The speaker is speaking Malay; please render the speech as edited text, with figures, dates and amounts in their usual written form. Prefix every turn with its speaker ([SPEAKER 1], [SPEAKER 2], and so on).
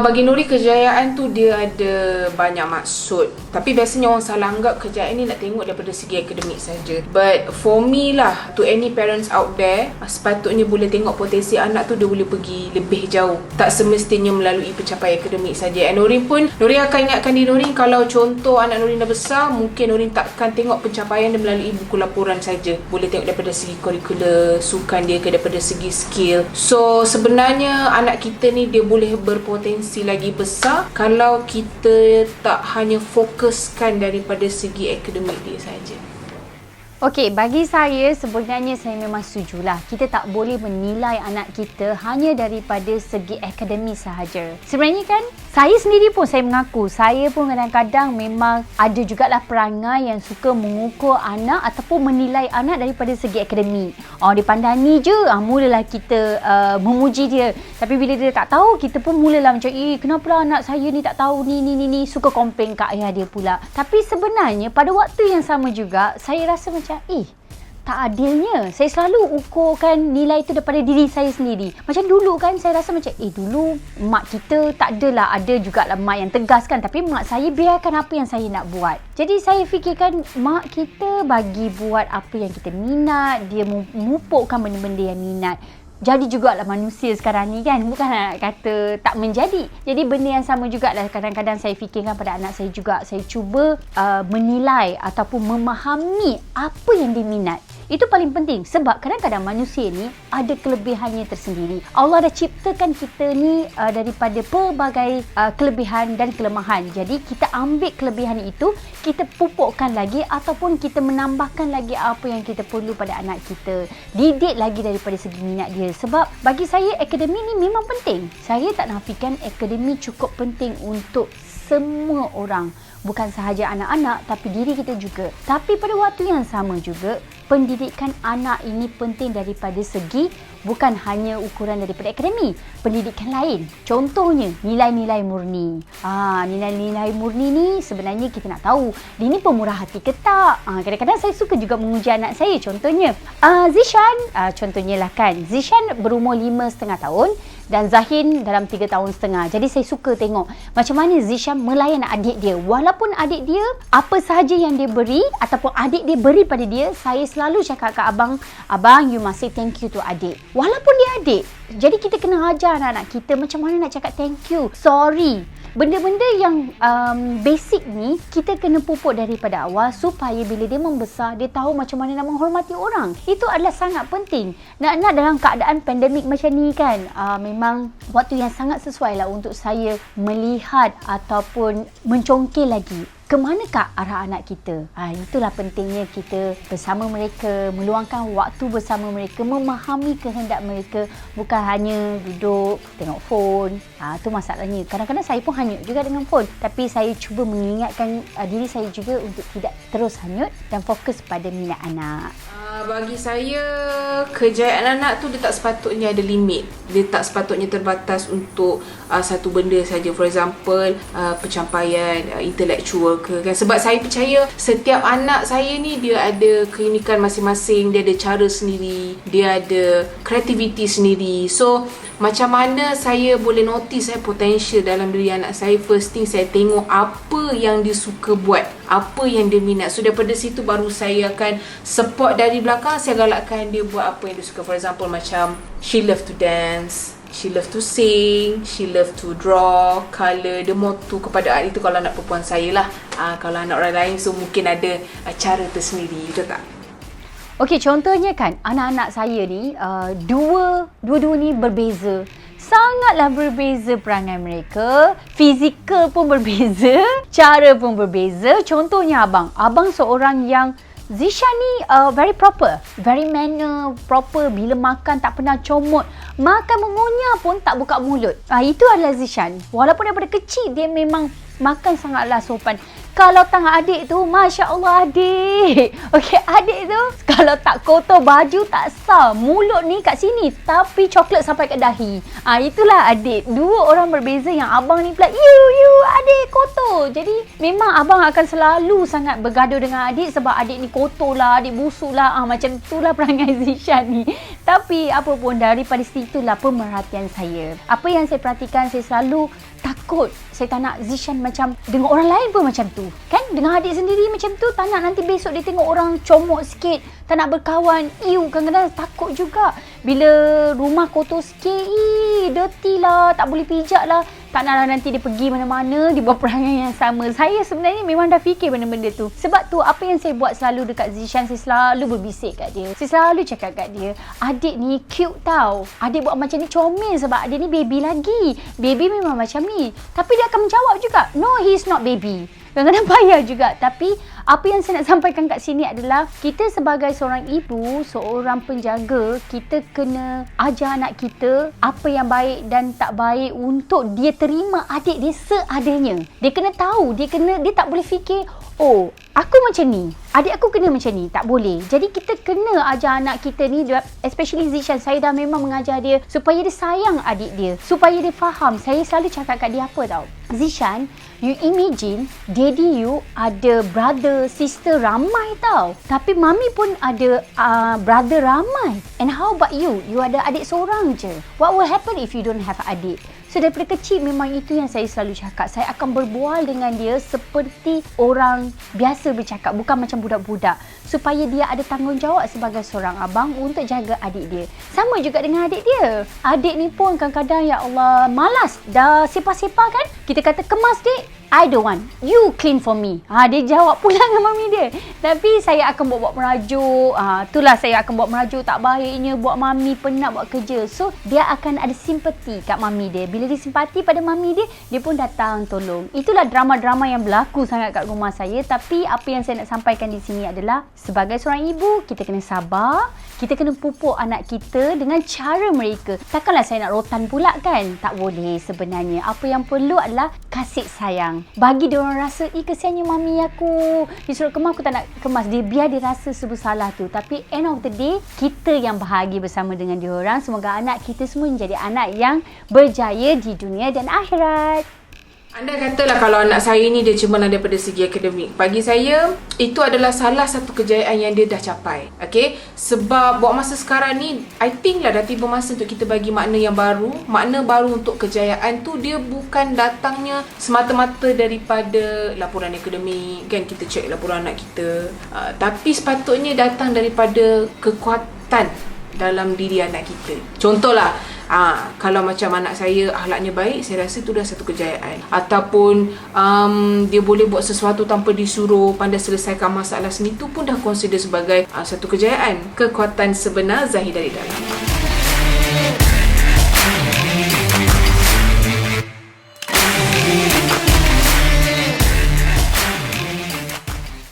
[SPEAKER 1] Bagi Nuri, kejayaan tu dia ada banyak maksud. Tapi biasanya orang salah anggap kejayaan ni nak tengok daripada segi akademik saja. But for me lah, to any parents out there, sepatutnya boleh tengok potensi anak tu dia boleh pergi lebih jauh. Tak semestinya melalui pencapaian akademik saja. And Nuri akan ingatkan diri Nuri, kalau contoh anak Nuri dah besar, mungkin Nuri takkan tengok pencapaian dia melalui buku laporan saja. Boleh tengok daripada segi kurikula, sukan dia ke daripada segi skill. So sebenarnya anak kita ni dia boleh berpotensi lagi besar kalau kita tak hanya fokuskan daripada segi akademik dia saja.
[SPEAKER 2] Okey, bagi saya sebenarnya saya memang setujulah. Kita tak boleh menilai anak kita hanya daripada segi akademik sahaja. Sebenarnya kan, saya sendiri pun saya mengaku, saya pun kadang-kadang memang ada jugalah perangai yang suka mengukur anak ataupun menilai anak daripada segi akademik. Dia pandai ni je, mulalah kita memuji dia. Tapi bila dia tak tahu, kita pun mulalah macam, kenapa anak saya ni tak tahu ni, suka komplain kat ayah dia pula. Tapi sebenarnya pada waktu yang sama juga, saya rasa macam tak adilnya. Saya selalu ukurkan nilai itu daripada diri saya sendiri. Macam dulu kan, saya rasa macam dulu mak kita tak adalah, ada jugalah mak yang tegas kan, tapi mak saya biarkan apa yang saya nak buat. Jadi saya fikirkan mak kita bagi buat apa yang kita minat, dia memupukkan benda-benda yang minat. Jadi jugalah manusia sekarang ni kan, bukan nak kata tak menjadi. Jadi benda yang sama jugalah kadang-kadang saya fikirkan pada anak saya juga. Saya cuba menilai ataupun memahami apa yang dia minat. Itu paling penting sebab kadang-kadang manusia ni ada kelebihannya tersendiri. Allah dah ciptakan kita ni daripada pelbagai kelebihan dan kelemahan. Jadi kita ambil kelebihan itu, kita pupukkan lagi ataupun kita menambahkan lagi apa yang kita perlu pada anak kita. Didik lagi daripada segi minat dia. Sebab bagi saya akademik ni memang penting. Saya tak nafikan akademik cukup penting untuk semua orang. Bukan sahaja anak-anak tapi diri kita juga. Tapi pada waktu yang sama juga, pendidikan anak ini penting daripada segi bukan hanya ukuran daripada akademik, pendidikan lain. Contohnya nilai-nilai murni. Nilai-nilai murni ni sebenarnya kita nak tahu dia ni pemurah hati ke tak. Kadang-kadang saya suka juga menguji anak saya. Contohnya Zishan, contohnya lah kan, Zishan berumur 5,5 tahun dan Zahin dalam 3 tahun setengah. Jadi saya suka tengok macam mana Zishan melayan adik dia. Walaupun adik dia apa sahaja yang dia beri ataupun adik dia beri pada dia, saya selalu cakap kat abang, you must say thank you to adik. Walaupun dia adik. Jadi kita kena ajar anak-anak kita macam mana nak cakap thank you, sorry. Benda-benda yang basic ni kita kena pupuk daripada awal supaya bila dia membesar, dia tahu macam mana nak menghormati orang. Itu adalah sangat penting. Nak dalam keadaan pandemik macam ni kan, memang waktu yang sangat sesuai lah untuk saya melihat ataupun mencongkil lagi ke manakah arah anak kita. Itulah pentingnya kita bersama mereka, meluangkan waktu bersama mereka, memahami kehendak mereka, bukan hanya duduk tengok phone. Itu masalahnya. Kadang-kadang saya pun hanyut juga dengan phone, tapi saya cuba mengingatkan diri saya juga untuk tidak terus hanyut dan fokus pada minat anak.
[SPEAKER 1] Bagi saya, kejayaan anak tu dia tak sepatutnya ada limit. Dia tak sepatutnya terbatas untuk satu benda saja. For example, pencapaian intelektual ke kan. Sebab saya percaya setiap anak saya ni dia ada keunikan masing-masing, dia ada cara sendiri, dia ada kreativiti sendiri. So macam mana saya boleh notice saya potential dalam diri anak saya, first thing saya tengok apa yang dia suka buat, apa yang dia minat. So daripada situ baru saya akan support dari belakang, saya galakkan dia buat apa yang dia suka. For example macam she love to dance, she love to sing, she love to draw, colour. Dia more tu kepada art. Itu kalau anak perempuan saya lah. Kalau anak orang lain so mungkin ada cara tersendiri, betul tak?
[SPEAKER 2] Okey, contohnya kan anak-anak saya ni dua-dua ni berbeza. Sangatlah berbeza perangai mereka, fizikal pun berbeza, cara pun berbeza. Contohnya abang seorang yang Zishan ni very proper, very manner, proper. Bila makan tak pernah comot, makan mengunyah pun tak buka mulut. Itu adalah Zishan. Walaupun daripada kecil dia memang makan sangatlah sopan. Kalau tangan adik tu, Masya Allah adik. Okey, adik tu kalau tak kotor baju tak sah. Mulut ni kat sini tapi coklat sampai kat dahi. Itulah adik. Dua orang berbeza yang abang ni pula, you adik kotor. Jadi memang abang akan selalu sangat bergaduh dengan adik sebab adik ni kotor lah, adik busuk lah. Macam itulah perangai Zishan ni. Tapi apa pun daripada situlah pemerhatian saya. Apa yang saya perhatikan, saya selalu takut takut. Saya tak nak Zishan macam dengan orang lain pun macam tu. Kan? Dengan adik sendiri macam tu. Tak nak nanti besok dia tengok orang comot sikit. Tak nak berkawan. Kadang-kadang takut juga. Bila rumah kotor sikit, dirty lah. Tak boleh pijak lah. Tak naklah nanti dia pergi mana-mana, dia buat perangai yang sama. Saya sebenarnya memang dah fikir benda-benda tu. Sebab tu apa yang saya buat selalu dekat Zishan, saya selalu berbisik kat dia. Saya selalu cakap kat dia, adik ni cute tau. Adik buat macam ni comel sebab adik ni baby lagi. Baby memang macam ni. Tapi dia akan menjawab juga, no, he's not baby. Kadang-kadang payah juga. Tapi apa yang saya nak sampaikan kat sini adalah kita sebagai seorang ibu, seorang penjaga, kita kena ajar anak kita apa yang baik dan tak baik untuk dia terima adik dia seadanya. Dia kena tahu, dia tak boleh fikir, oh, aku macam ni, adik aku kena macam ni. Tak boleh. Jadi kita kena ajar anak kita ni, especially Zishan, saya dah memang mengajar dia supaya dia sayang adik dia, supaya dia faham. Saya selalu cakap kat dia apa tau, Zishan, you imagine daddy you ada brother, sister ramai tau. Tapi mami pun ada brother ramai. And how about you? You ada adik seorang je. What will happen if you don't have adik? So daripada kecil memang itu yang saya selalu cakap. Saya akan berbual dengan dia seperti orang biasa bercakap, bukan macam budak-budak. Supaya dia ada tanggungjawab sebagai seorang abang untuk jaga adik dia. Sama juga dengan adik dia. Adik ni pun kadang-kadang, ya Allah, malas. Dah sepah-sepah kan? Kita kata, kemas dik. I don't want. You clean for me. Dia jawab pula dengan mami dia. Tapi saya akan buat merajuk. Itulah saya akan buat merajuk. Tak baiknya buat mami penat buat kerja. So, dia akan ada simpati kat mami dia. Bila dia simpati pada mami dia, dia pun datang tolong. Itulah drama-drama yang berlaku sangat kat rumah saya. Tapi apa yang saya nak sampaikan di sini adalah, sebagai seorang ibu, kita kena sabar. Kita kena pupuk anak kita dengan cara mereka. Takkanlah saya nak rotan pula kan? Tak boleh sebenarnya. Apa yang perlu adalah kasih sayang. Bagi dia orang rasa, kesiannya mami aku. Dia suruh kemas, aku tak nak kemas. Biar dia rasa serba salah tu. Tapi end of the day, kita yang bahagia bersama dengan dia orang. Semoga anak kita semua menjadi anak yang berjaya di dunia dan akhirat.
[SPEAKER 1] Anda katalah kalau anak saya ni dia cemerlang daripada segi akademik. Bagi saya, itu adalah salah satu kejayaan yang dia dah capai. Okay? Sebab buat masa sekarang ni, I think lah dah tiba masa untuk kita bagi makna yang baru. Makna baru untuk kejayaan tu, dia bukan datangnya semata-mata daripada laporan akademik. Kan kita cek laporan anak kita. Tapi sepatutnya datang daripada kekuatan dalam diri anak kita. Contohlah, kalau macam anak saya akhlaknya baik, saya rasa itu dah satu kejayaan. Ataupun dia boleh buat sesuatu tanpa disuruh, pandai selesaikan masalah sendiri, itu pun dah consider sebagai satu kejayaan. Kekuatan sebenar zahir dari dalam.